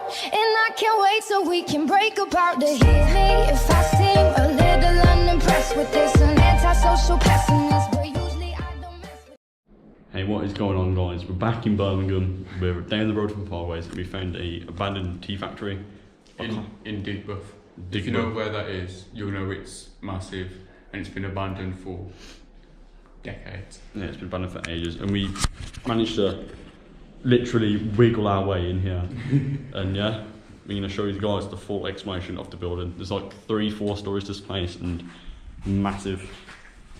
And I can't wait till we can break apart to hear me if I seem a little unimpressed with this. An antisocial pessimist, but usually I don't mess with. Hey, what is going on, guys? We're back in Birmingham. We're down the road from Farways. We found a abandoned tea factory in Digbeth. If you know where that is, you'll know it's massive and it's been abandoned for decades. Yeah, it's been abandoned for ages, and we managed to literally wiggle our way in here. And yeah, we're going to show you guys the full explanation of the building. There's like 3-4 stories to this place and massive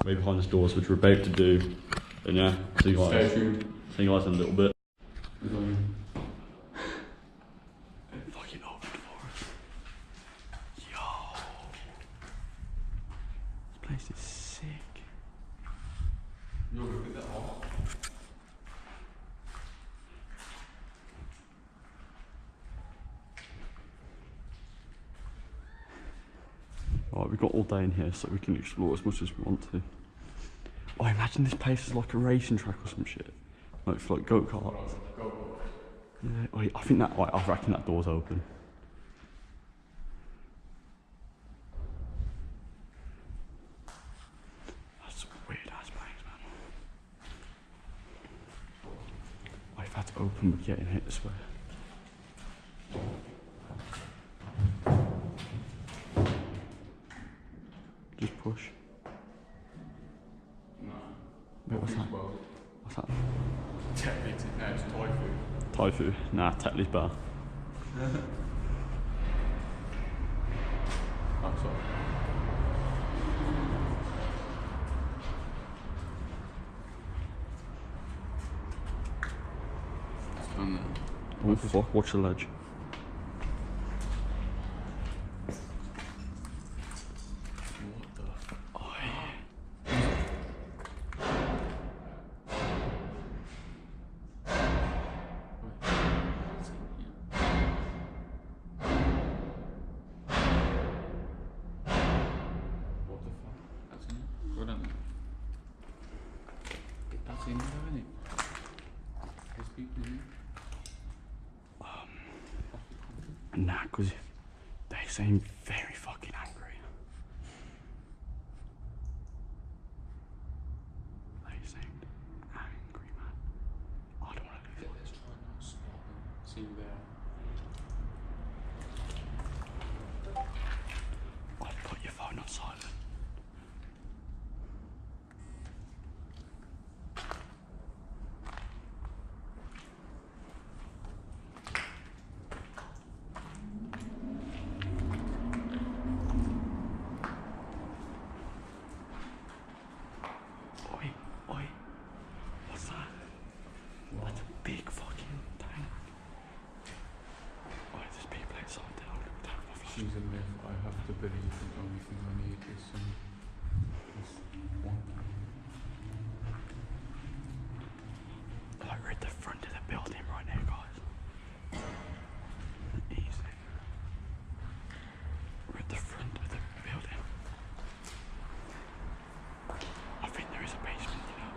way behind the doors, which we're about to do. And yeah, see you guys in a little bit. Fucking open for us. Yo, this place is sick. You'll look at that hole. Right, we've got all day in here so we can explore as much as we want to. Oh, I imagine this place is like a racing track or some shit. Like for like go-kart. Yeah, wait, I think that, like, I reckon that door's open. That's a weird ass place, man. Oh, if that's open, we're getting hit this way. Just push. No. Wait, what's that? What's that? Technically, no, it's tofu. Tofu? Nah, Tetley's better. I'm sorry. It's done then. Oh fuck, watch the ledge. What the fuck? Oh yeah. What the fuck? That's in it? Go down there. That's in there, isn't it? There's people in there. Nah, because they seem very fucking angry. They seemed angry, man. I don't want to do this. Let's try and spot them. See you there. Oh, put your phone on silent. Oi, oi. What's that? That's a big fucking tank. Oh, there's people outside there. I'll take my phone. She's a myth. I have to believe the only thing I need is some. This one. Like, we're at the front of the building right now, guys. Easy. We're at the front of the building. I think there is a basement, you know.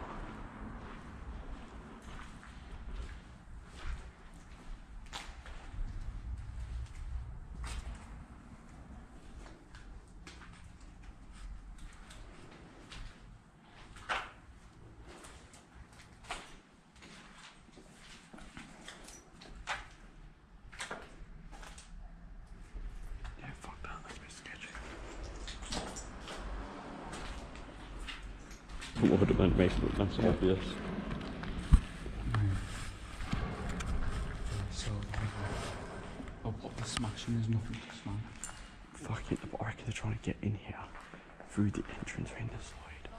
Yeah, fuck that, that's a bit sketchy. What would have makes it look nice and obvious. So, I'll pop the smashing, there's nothing to smash. Fucking, I reckon they're trying to get in here through the entrance in the side.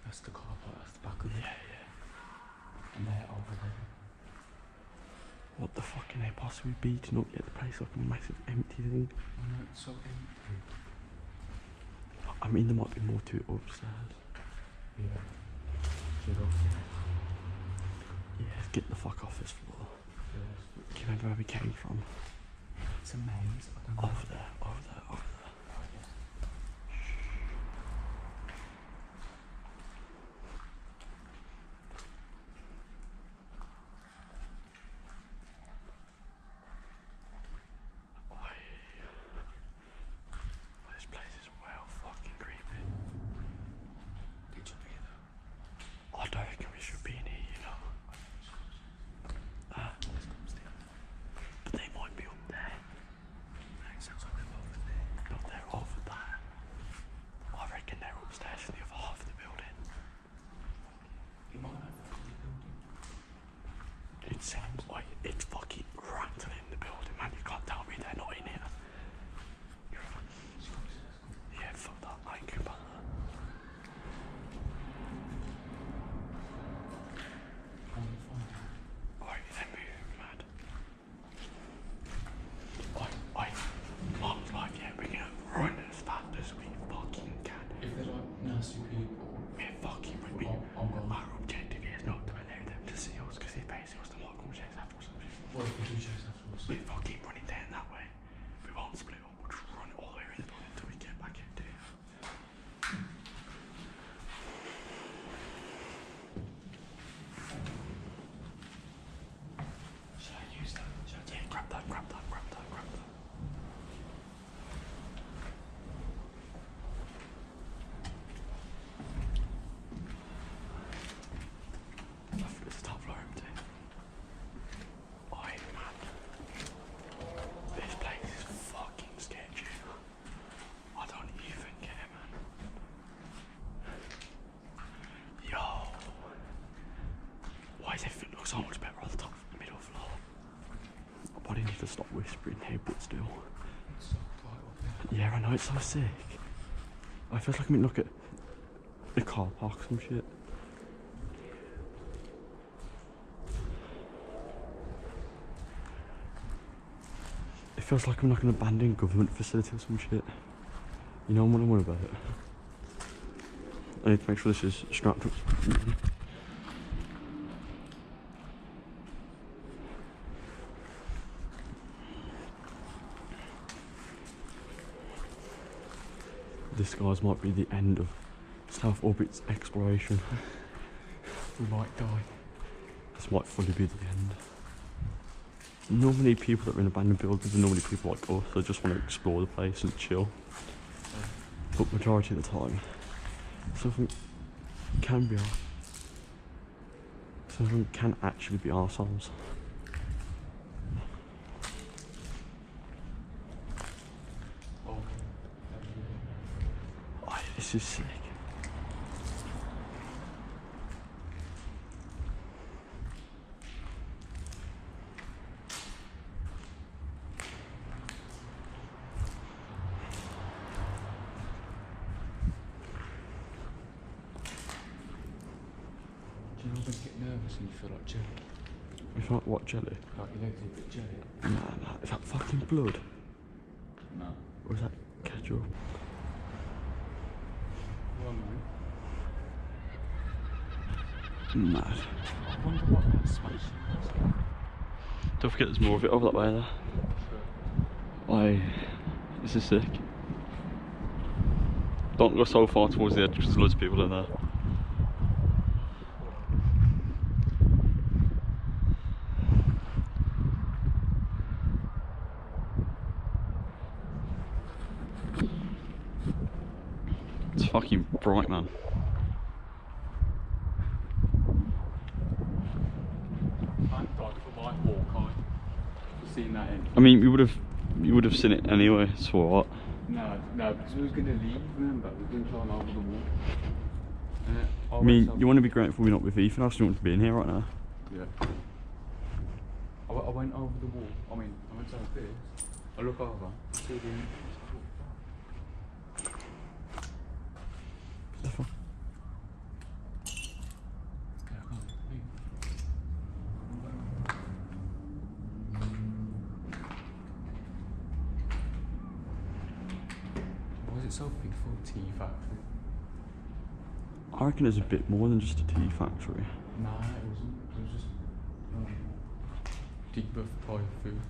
That's the car park, that's the back of it. Yeah, yeah. And they're over there. What the fuck can they possibly be to not get the place like a massive empty thing? Oh no, it's so empty. I mean, there might be more to it upstairs. Yeah. Get off there. Yeah, get the fuck off this floor. Yes. Do you remember where we came from? It's a maze. I don't know. Over there, over there, over there. We're fucking running down that way. We won't split up. We'll just run all the way around the building until we get back in there. Should I use that? Yeah, grab that. It's the top floor empty. Oi, man. This place is fucking sketchy. I don't even care, man. Yo. Why does everything look so much better on the top middle floor? I probably need to stop whispering here, but still. It's so quiet up there. Yeah, I know, it's so sick. I feel like I'm in look at the car park or some shit. It feels like I'm like an abandoned government facility or some shit. You know what I'm about it? I need to make sure this is strapped up. This guys might be the end of South Orbit's exploration. We might die. This might fully be the end. Normally people that are in abandoned buildings are normally people like us that just want to explore the place and chill. But majority of the time, something can be something can actually be ourselves. Oh, this is sick. Do you know when you get nervous and you feel like jelly? You feel like what, jelly? Like your legs are a bit jelly. Nah, is that fucking blood? No. Or is that ketchup? Well, Mad. I wonder what that smash is. Don't forget there's more of it over that way there. Why, this is sick. Don't go so far towards the edge because there's loads of people in there. It's fucking bright, man. Thank God for my Hawkeye. Seen that in. I mean, you would have seen it anyway. So what? No, because we was going to leave, remember? We were going to climb over the wall. I mean, you want to be grateful we're not with Ethan. I still want to be in here right now. Yeah. I went over the wall. I mean, I went downstairs. I look over. See the end. The fuck? Yeah, I can't leave. Was it so big for a tea factory? I reckon it's a bit more than just a tea factory. Nah, it wasn't. It was just Digbeth Thai food.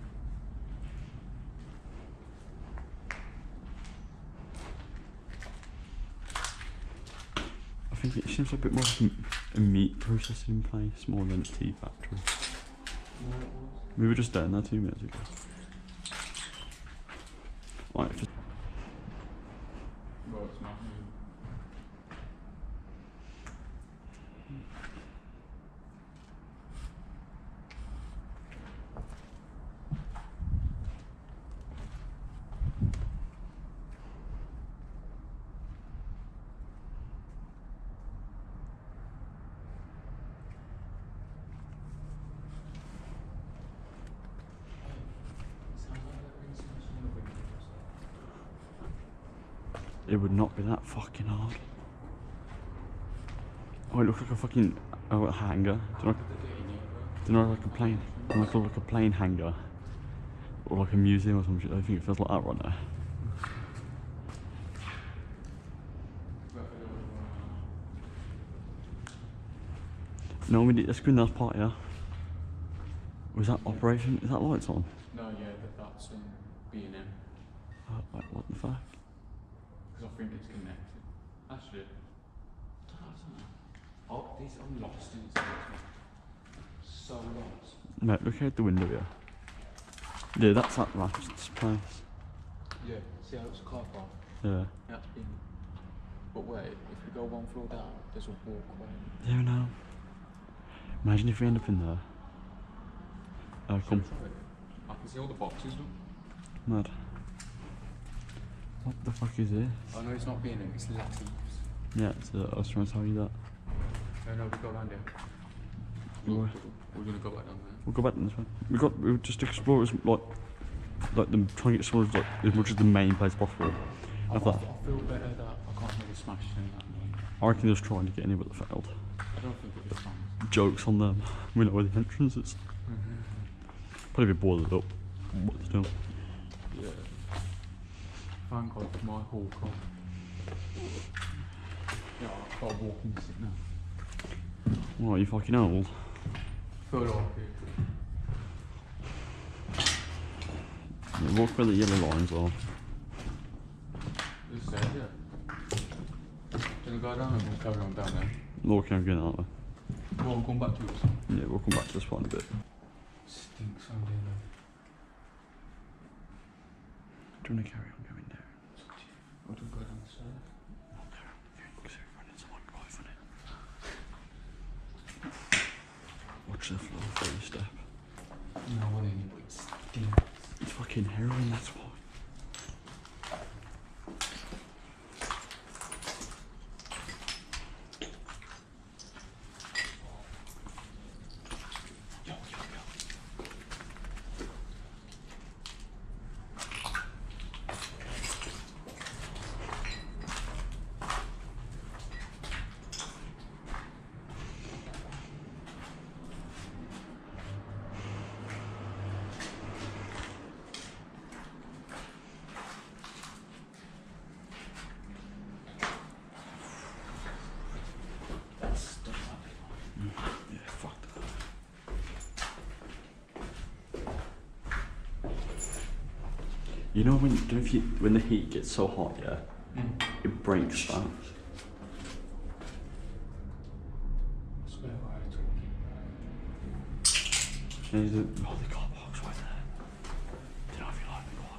I think it seems like a bit more like a meat processing place more than a tea factory. We were just down there 2 minutes ago. Right, Well, it's not. it would not be that fucking hard. Oh, it looks like a fucking hangar. Do you know like a plane? Like a plane hangar, or like a museum or some shit. I think it feels like that right now. No, we need, let's go in that part, yeah. Was that operation? Is that lights on? No, yeah, that's B&M. Wait, what the fuck? Because I think it's connected. Actually, I don't know. Oh, I'm lost in this. So lost. Mate, look out the window here. Yeah, that's that last place. Yeah, see how it's a car park? Yeah. That's been. But wait, if we go one floor down, there's a walkway. Yeah, no. Imagine if we end up in there. Come. I can see all the boxes, look. Mad. What the fuck is this? Oh no, it's not B&M, it's Latif's. Yeah, I was trying to tell you that. No, we go around there. Where? We're gonna go back down there. We'll go back this way. We'll just explore as like them trying to get explored like as much as the main place possible. I feel better that I can't really smash in that one. I reckon they was trying to get in but they failed. I don't think it was fun. Jokes on them. We know where the entrance is. Probably a bit boarded up. What to do? Yeah. Thank God for my whole car. Yeah, I've got to walk and sit now. What, you fucking old? Feel like it. Yeah, walk where the yellow lines are. Just say, yeah. Gonna go down and we'll carry on down there. Walking again, aren't we? Well, we'll come back to it. Yeah, we'll come back to this one in a bit. Stinks on there. Do you want to carry on going there? Or do we go down the stairs? Because we're running into one guy, isn't it? Watch the floor before you step. No, what anyway, it stinks. It's fucking heroin, that's why. You know when the heat gets so hot, yeah, it breaks fast. Swear what I'm talking about. And the car park's right there. Do you know if you like the car?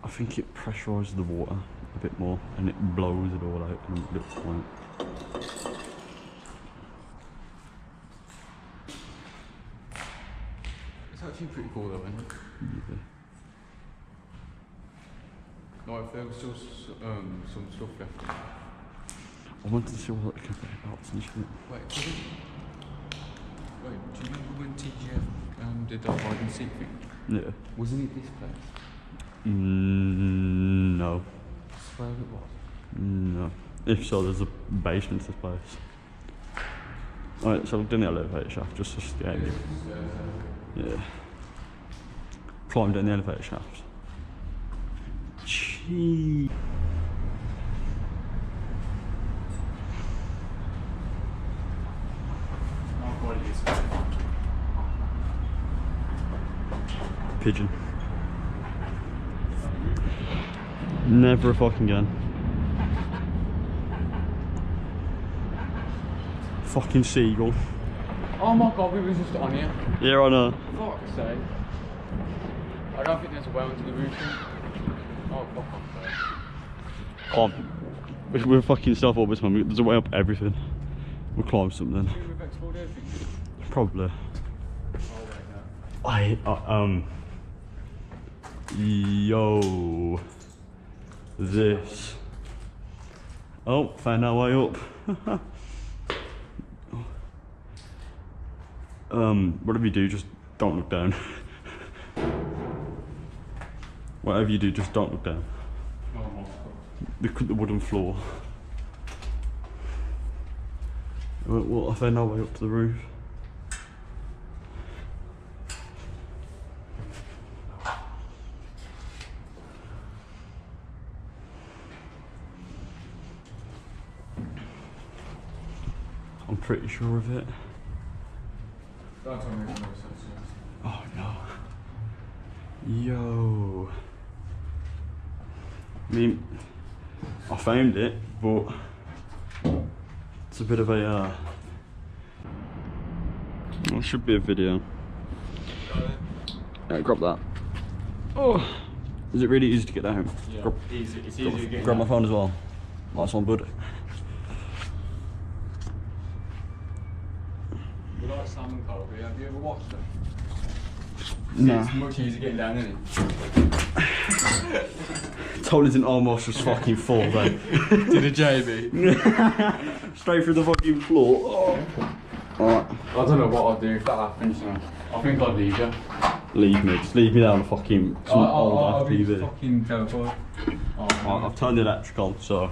I think it pressurises the water a bit more and it blows it all out and it looks like. It's actually pretty cool though, isn't it? Yeah. Like, if there was still some stuff left. I wanted to see what it could be about and shit. Wait, do you remember when TGF did that hide and seek thing? Yeah. Wasn't it this place? No. I swear it was. No. If so, there's a basement to this place. Alright, so we've done the elevator shaft just to scare you. Yeah. Climb down the elevator shaft. Gee. Pigeon. Never a fucking gun. Fucking seagull. Oh my god, we were just on here. Yeah, I know. Fuck's sake. I don't think there's a way onto the roof. Oh, fuck off. Come on. We're fucking self-orbit, man. There's a way up everything. We'll climb something. We've explored everything. Probably. Oh, wait, no. Yo. This. Oh, found our way up. Whatever you do, just don't look down. Whatever you do, just don't look down. Oh my god. The wooden floor. What if I know way up to the roof? I'm pretty sure of it. Don't tell me it's no sense. Oh no. Yo. I mean, I found it, but it's a bit of a it should be a video. Yeah, grab that. Oh, is it really easy to get down? Yeah, easy. It's easy to get grab my down. phone as well. Nice one, bud. We like salmon carvery. Have you ever watched them? No. It's much easier getting down, isn't it? Told isn't almost just fucking full though. Did a JB? Straight through the fucking floor. Oh. Alright. I don't know what I'll do if that happens. You know. I think I'll leave you. Leave me. Just leave me down the fucking some old I'll ass be TV. fucking terrified. Right, I've turned the electric on, so.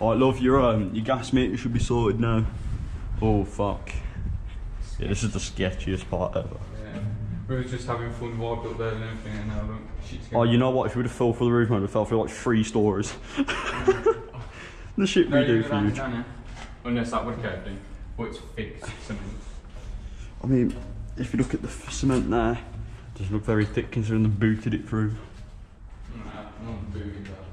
Alright, love, your gas meter should be sorted now. Oh fuck. Yeah, this is the sketchiest part ever. Yeah. We were just having fun, vibed up there and everything, and now look, shit's Oh, you know what? If we would have fell through the roof, man, we fell through like 3 stories. The shit we do for you. Unless that would have been, but it's fixed cement. I mean, if you look at the cement there, it doesn't look very thick considering they booted it through. Nah, not booting that.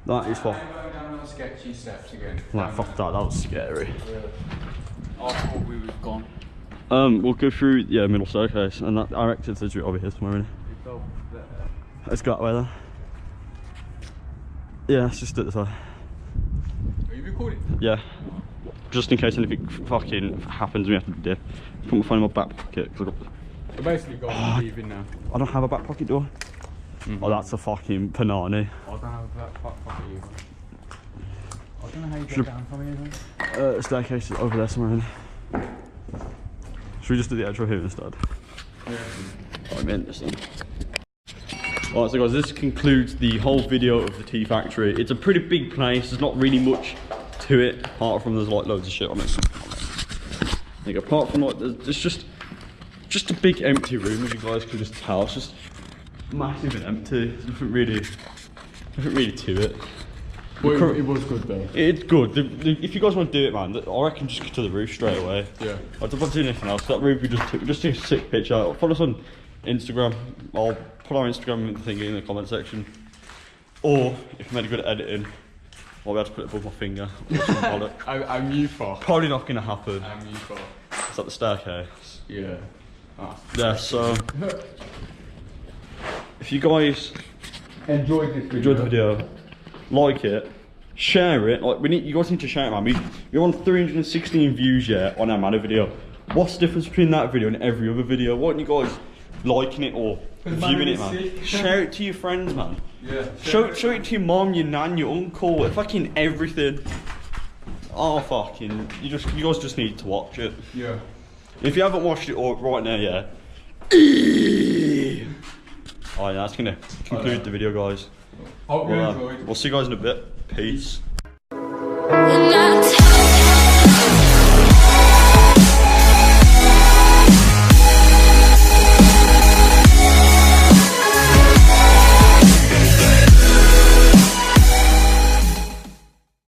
That is what. I'm going down those sketchy steps again. Like, fuck that, that was scary. I thought we were gone. We'll go through, yeah, middle staircase, and that, our exit's literally over here somewhere, innit? Let's go that way then. Yeah, let's just do it this way. Are you recording? Yeah. Just in case anything fucking happens, we have to dip. Put my phone in my back pocket. Cause We're basically going leaving now. I don't have a back pocket, do I? Oh, that's a fucking panani. I don't have that pocket either. I don't know how you get down from here then. The staircase is over there somewhere, innit? Should we just do the outro here instead? Yeah. Oh, I meant this then. Alright, so guys, this concludes the whole video of the tea factory. It's a pretty big place. There's not really much to it, apart from there's like loads of shit on it. Like, apart from like, there's just a big empty room, as you guys could just tell. It's just massive and empty. There's nothing really to it. Well, it was good though. It's good. If you guys want to do it, man, I reckon just go to the roof straight away. Yeah. I don't want to do anything else. That roof we just took a sick picture. Follow us on Instagram. I'll put our Instagram thing in the comment section. Or if you made a good editing, I'll be able to put it above my finger. I'm you for. Probably not going to happen. I'm you for. It's at the staircase. Yeah. Ah. Yeah. So if you guys Enjoyed this video. enjoyed the video, like it, share it. Like you guys need to share it, man. We're on 316 views yet on our Manor video. What's the difference between that video and every other video? Why aren't you guys liking it or viewing it, man? Share it to your friends, man. Yeah. Show it to your mom, your nan, your uncle, fucking everything. Oh fucking! You guys just need to watch it. Yeah. If you haven't watched it right now, yeah. Oh yeah, that's gonna conclude the video, guys. Hope you enjoyed. We'll see you guys in a bit. Peace.